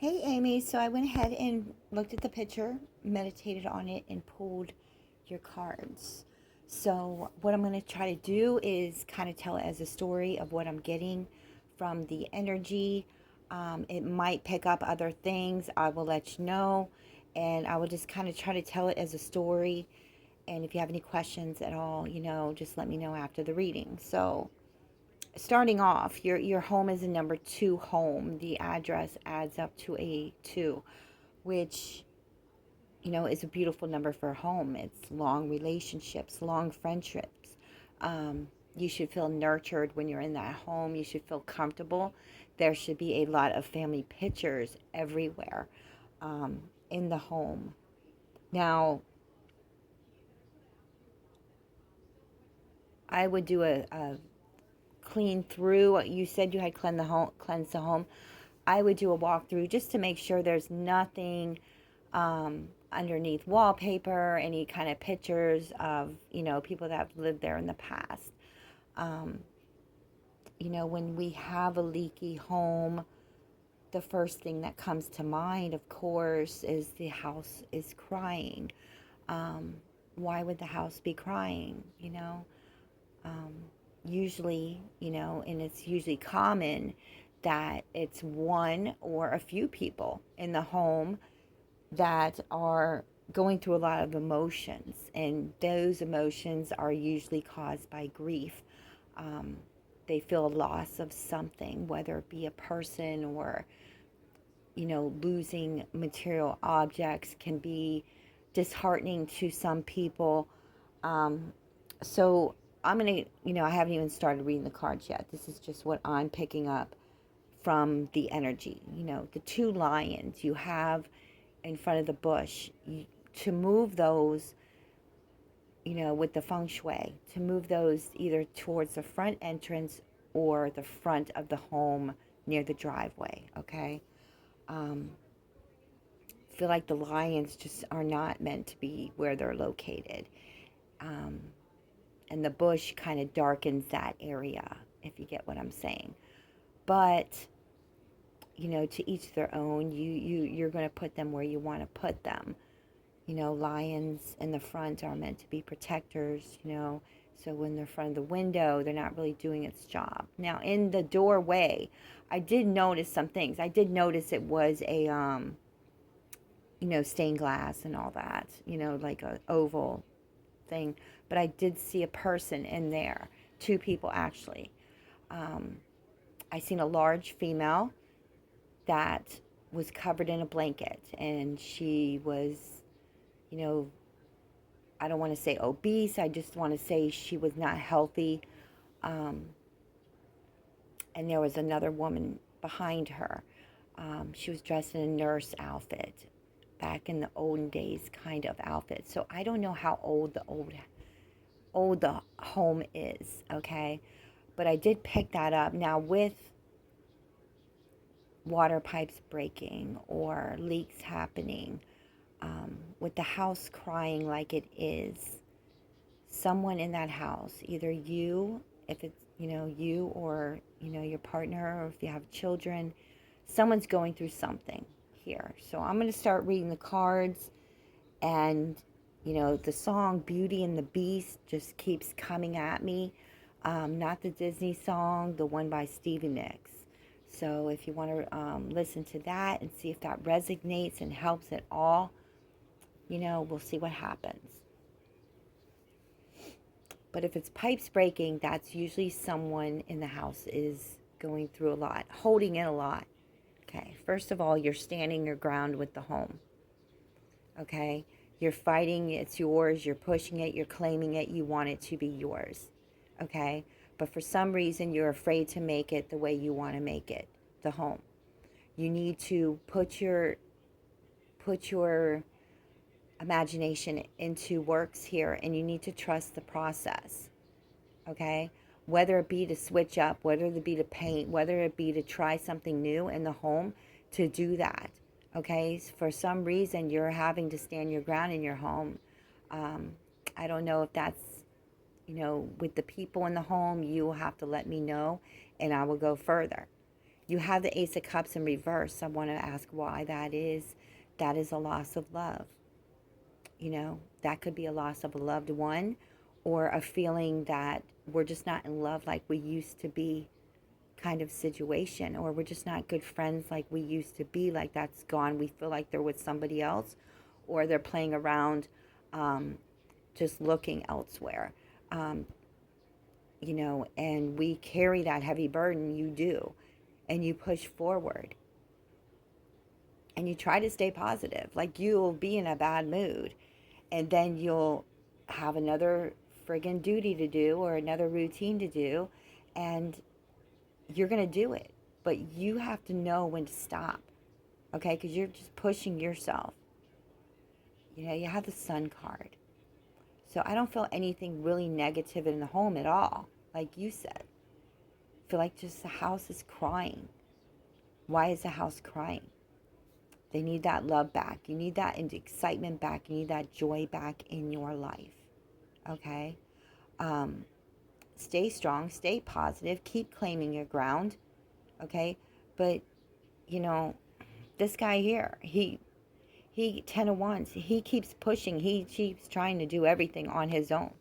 Hey Amy, so I went ahead and looked at the picture, meditated on it, and pulled your cards. So, what I'm going to try to do is kind of tell it as a story of what I'm getting from the energy. It might pick up other things. I will let you know. And I will just kind of try to tell it as a story. And if you have any questions at all, just let me know after the reading. So, starting off, your home is a number two home. The address adds up to a two, which is a beautiful number for a home. It's long relationships, long friendships. You should feel nurtured when you're in that home. You should feel comfortable. There should be a lot of family pictures everywhere in the home. Now, I would do a clean through. You said you had cleansed the home. I would do a walkthrough just to make sure there's nothing underneath wallpaper, any kind of pictures of, people that have lived there in the past. Um, when we have a leaky home, the first thing that comes to mind, of course, is the house is crying. Um, why would the house be crying? Um, Usually, and it's usually common that it's one or a few people in the home that are going through a lot of emotions, and those emotions are usually caused by grief. Um, they feel a loss of something, whether it be a person or, losing material objects can be disheartening to some people. Um, so I'm going to, I haven't even started reading the cards yet. This is just what I'm picking up from the energy. The two lions you have in front of the bush, to move those, with the feng shui, to move those either towards the front entrance or the front of the home near the driveway, okay? Um, feel like the lions just are not meant to be where they're located. Um, and the bush kind of darkens that area, if you get what I'm saying. But, to each their own. You're going to put them where you want to put them. Lions in the front are meant to be protectors, so when they're in front of the window, they're not really doing its job. Now, in the doorway, I did notice some things. I did notice it was a, stained glass and all that, like a oval thing. But I did see a person in there, two people actually. Um, I seen a large female that was covered in a blanket, and she was, you know, I don't want to say obese. I just want to say she was not healthy. Um, and there was another woman behind her. She was dressed in a nurse outfit, back in the olden days kind of outfit. So I don't know how old the home is, okay? But I did pick that up. Now, with water pipes breaking or leaks happening, with the house crying like it is, someone in that house, either you, if it's, you, or, your partner, or if you have children, someone's going through something here. So I'm going to start reading the cards, and, the song Beauty and the Beast just keeps coming at me. Not the Disney song, the one by Stevie Nicks. So if you want to listen to that and see if that resonates and helps at all, we'll see what happens. But if it's pipes breaking, that's usually someone in the house is going through a lot, holding in a lot. Okay, first of all, you're standing your ground with the home. Okay, you're fighting, it's yours, you're pushing it, you're claiming it, you want it to be yours. Okay, but for some reason, you're afraid to make it the way you want to make it, the home. You need to put your imagination into works here, and you need to trust the process. Okay, whether it be to switch up, whether it be to paint, whether it be to try something new in the home, to do that. Okay, for some reason you're having to stand your ground in your home. um, I don't know if that's, with the people in the home. You will have to let me know, and I will go further. You have the Ace of Cups in reverse. I want to ask why that is. That is a loss of love. You know, that could be a loss of a loved one, or a feeling that we're just not in love like we used to be, kind of situation, or we're just not good friends like we used to be. Like that's gone. We feel like they're with somebody else, or they're playing around, just looking elsewhere. Um, you know, and we carry that heavy burden. You do, and you push forward, and you try to stay positive. Like you'll be in a bad mood, and then you'll have another friggin' duty to do or another routine to do, and you're going to do it. But you have to know when to stop, okay? Because you're just pushing yourself. You know, you have the Sun card. So I don't feel anything really negative in the home at all, like you said. I feel like just the house is crying. Why is the house crying? They need that love back. You need that excitement back. You need that joy back in your life, okay? Stay strong, stay positive, keep claiming your ground, okay? But, you know, this guy here, he 10 of Wands, he keeps pushing. He keeps trying to do everything on his own.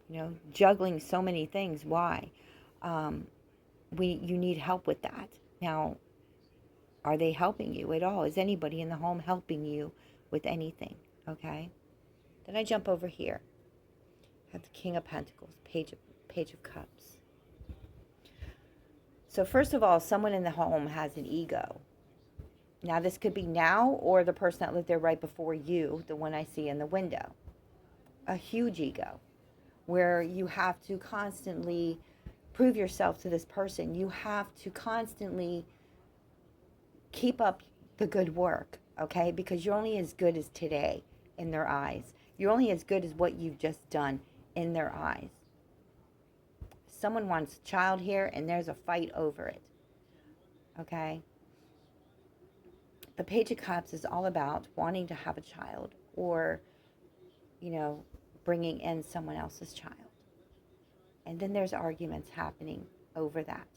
You know, juggling so many things. Why? You need help with that. Now, are they helping you at all? Is anybody in the home helping you with anything? Okay. Then I jump over here. I have the King of Pentacles, Page of Cups. So first of all, someone in the home has an ego. Now, this could be now or the person that lived there right before you, the one I see in the window. A huge ego where you have to constantly prove yourself to this person. You have to constantly keep up the good work, okay? Because you're only as good as today in their eyes. You're only as good as what you've just done in their eyes. Someone wants a child here and there's a fight over it, okay? The Page of Cups is all about wanting to have a child or, you know, bringing in someone else's child. And then there's arguments happening over that.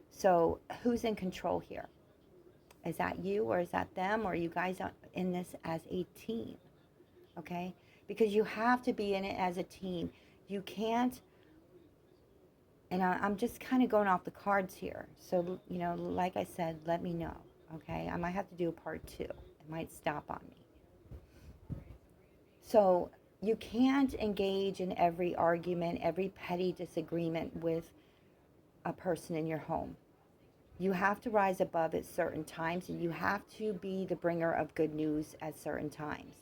So who's in control here? Is that you or is that them? Or are you guys in this as a team? Okay? Because you have to be in it as a team. You can't, and I'm just kind of going off the cards here. So, you know, like I said, let me know. Okay? I might have to do a part 2. It might stop on me. So you can't engage in every argument, every petty disagreement with a person in your home. You have to rise above at certain times, and you have to be the bringer of good news at certain times.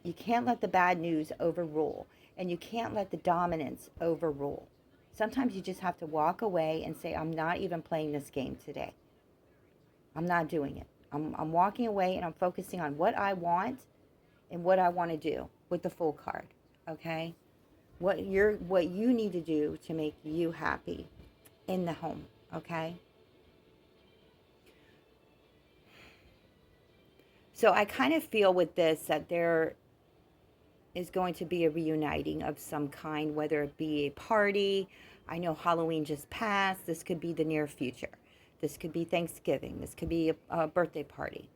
You can't let the bad news overrule, and you can't let the dominance overrule. Sometimes you just have to walk away and say, I'm not even playing this game today. I'm not doing it. I'm walking away, and I'm focusing on what I want and what I want to do with the Fool card, okay? What you need to do to make you happy in the home, okay? So I kind of feel with this that there is going to be a reuniting of some kind, whether it be a party. I know Halloween just passed. This could be the near future. This could be Thanksgiving. This could be a birthday party.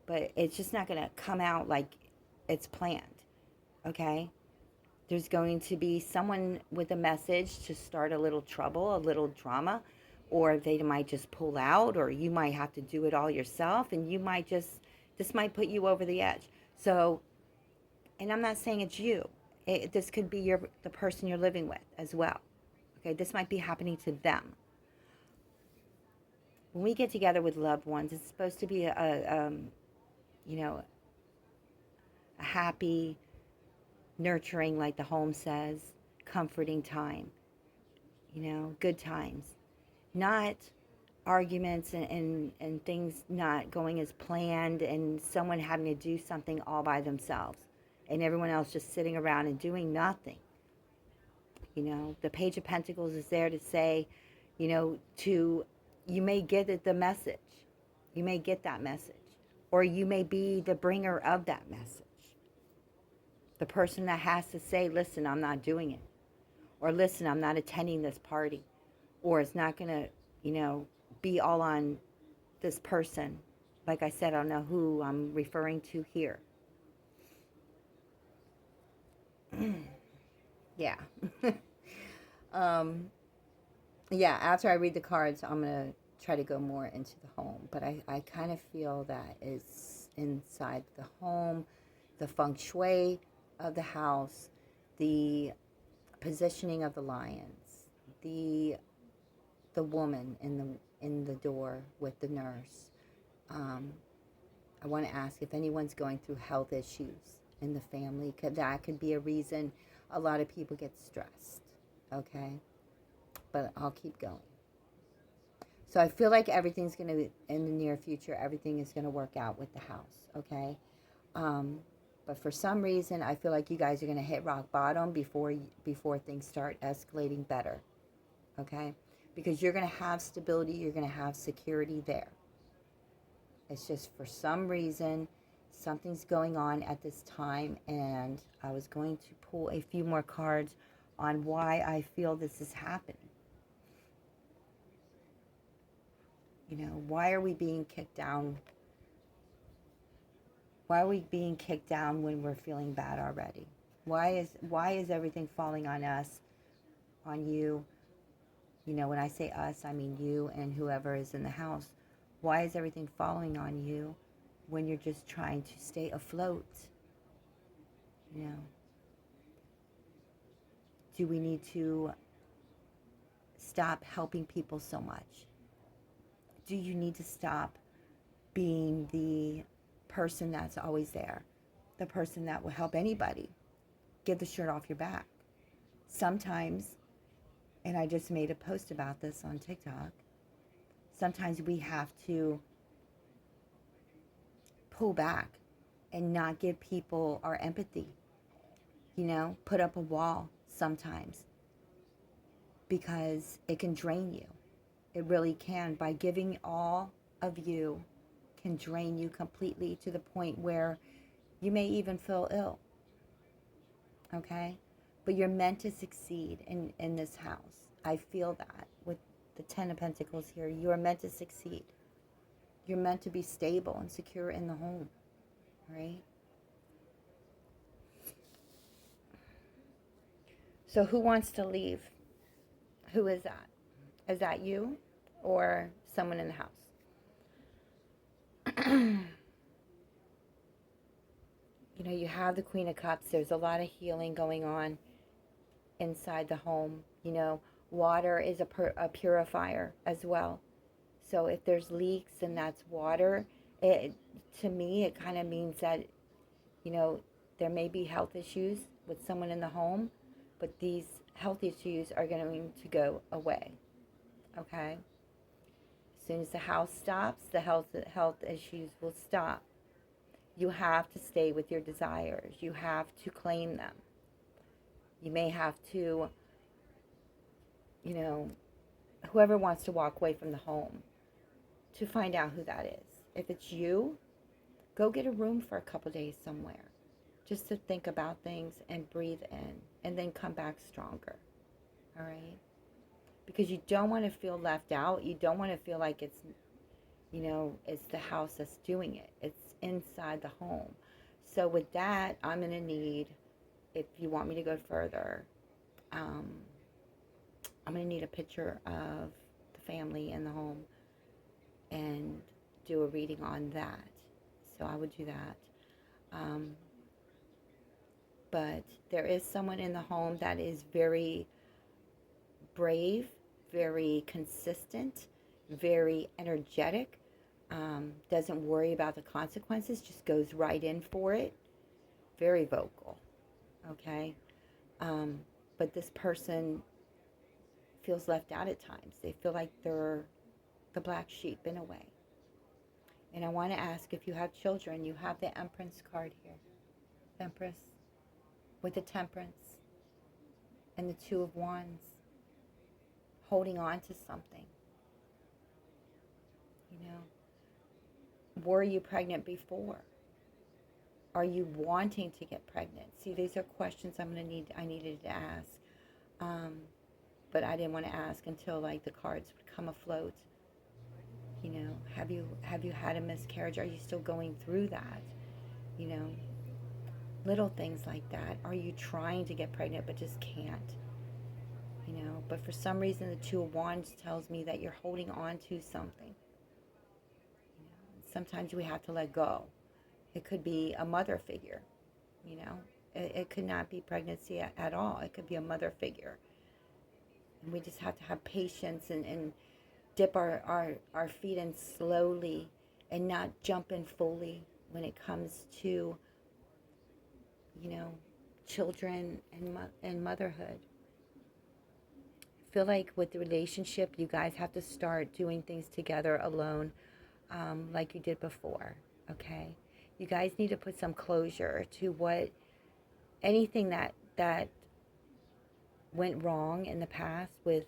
But it's just not going to come out like it's planned, okay? There's going to be someone with a message to start a little trouble, a little drama, or they might just pull out, or you might have to do it all yourself, and you might just, this might put you over the edge. So, and I'm not saying it's you. This could be the person you're living with as well. Okay, this might be happening to them. When we get together with loved ones, it's supposed to be you know, a happy, nurturing, like the home says, comforting time. You know, good times. Not arguments and things not going as planned and someone having to do something all by themselves and everyone else just sitting around and doing nothing. You know, the Page of Pentacles is there to say, you know, you may get the message. You may get that message. Or you may be the bringer of that message. The person that has to say, listen, I'm not doing it. Or listen, I'm not attending this party. Or it's not going to, be all on this person. Like I said, I don't know who I'm referring to here. Yeah. um, yeah, after I read the cards, I'm going to try to go more into the home. But I kind of feel that it's inside the home, the feng shui of the house, the positioning of the lions, the woman in the door with the nurse. Um, I want to ask if anyone's going through health issues in the family. That could be a reason a lot of people get stressed. Okay, but I'll keep going. So I feel like everything's going to, in the near future, everything is going to work out with the house. Okay, um, but for some reason, I feel like you guys are going to hit rock bottom before things start escalating better. Okay, because you're going to have stability, you're going to have security there. It's just for some reason, something's going on at this time, and I was going to pull a few more cards on why I feel this is happening. Why are we being kicked down? Why are we being kicked down when we're feeling bad already? Why is everything falling on us, on you? When I say us, I mean you and whoever is in the house. Why is everything falling on you when you're just trying to stay afloat? Do we need to stop helping people so much? Do you need to stop being the person that's always there? The person that will help anybody get the shirt off your back? Sometimes, and I just made a post about this on TikTok, sometimes we have to pull back and not give people our empathy. Put up a wall sometimes, because it can drain you. It really can. By giving all of you can drain you completely to the point where you may even feel ill. Okay? But you're meant to succeed in this house. I feel that with the Ten of Pentacles here. You are meant to succeed. You're meant to be stable and secure in the home. Right? So who wants to leave? Who is that? Is that you or someone in the house? You have the Queen of Cups. There's a lot of healing going on inside the home. Water is a purifier as well. So if there's leaks and that's water, to me, it kind of means that, there may be health issues with someone in the home, but these health issues are going to go away. Okay? As soon as the house stops, the health issues will stop. You have to stay with your desires. You have to claim them. You may have to, whoever wants to walk away from the home, to find out who that is. If it's you, go get a room for a couple days somewhere, just to think about things and breathe in, and then come back stronger. All right? Because you don't want to feel left out. You don't want to feel like it's the house that's doing it. It's inside the home. So with that, I'm going to need, if you want me to go further, I'm going to need a picture of the family in the home and do a reading on that. So I would do that. But there is someone in the home that is very brave, very consistent, very energetic, doesn't worry about the consequences, just goes right in for it. Very vocal. Okay? But this person feels left out at times. They feel like they're the black sheep in a way. And I want to ask, if you have children, you have the Empress card here. Empress with the Temperance and the Two of Wands, holding on to something. Were you pregnant before? Are you wanting to get pregnant? See, these are questions I needed to ask. but I didn't want to ask until like the cards would come afloat. You know, have you had a miscarriage? Are you still going through that? You know, little things like that. Are you trying to get pregnant but just can't? You know, but for some reason the Two of Wands tells me that you're holding on to something. You know, sometimes we have to let go. It could be a mother figure. You know, it could not be pregnancy at all. It could be a mother figure. And we just have to have patience and dip our feet in slowly and not jump in fully when it comes to, you know, children and motherhood. I feel like with the relationship, you guys have to start doing things together alone, like you did before, okay? You guys need to put some closure to what anything that went wrong in the past with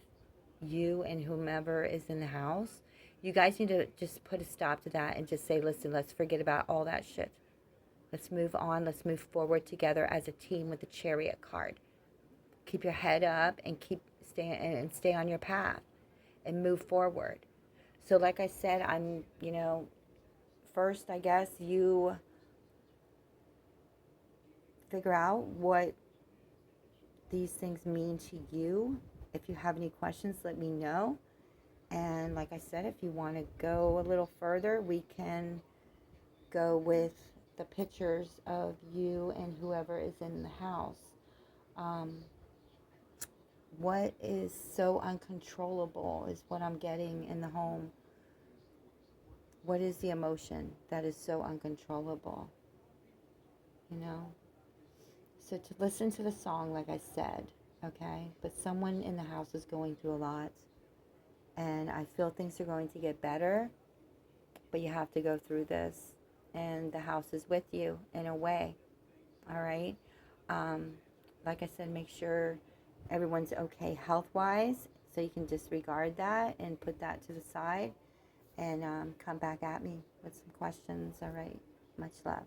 you and whomever is in the house. You guys need to just put a stop to that and just say, listen, let's forget about all that shit. Let's move on. Let's move forward together as a team with the Chariot card. Keep your head up and stay on your path and move forward. So like I said, I'm, you know, first I guess you figure out what these things mean to you. If you have any questions, let me know. And like I said, if you want to go a little further, we can go with the pictures of you and whoever is in the house. What is so uncontrollable is what I'm getting in the home. What is the emotion that is so uncontrollable? You know? So to listen to the song, like I said, okay? But someone in the house is going through a lot. And I feel things are going to get better. But you have to go through this. And the house is with you in a way. All right? Like I said, make sure everyone's okay health-wise. So you can disregard that and put that to the side. And come back at me with some questions. All right? Much love.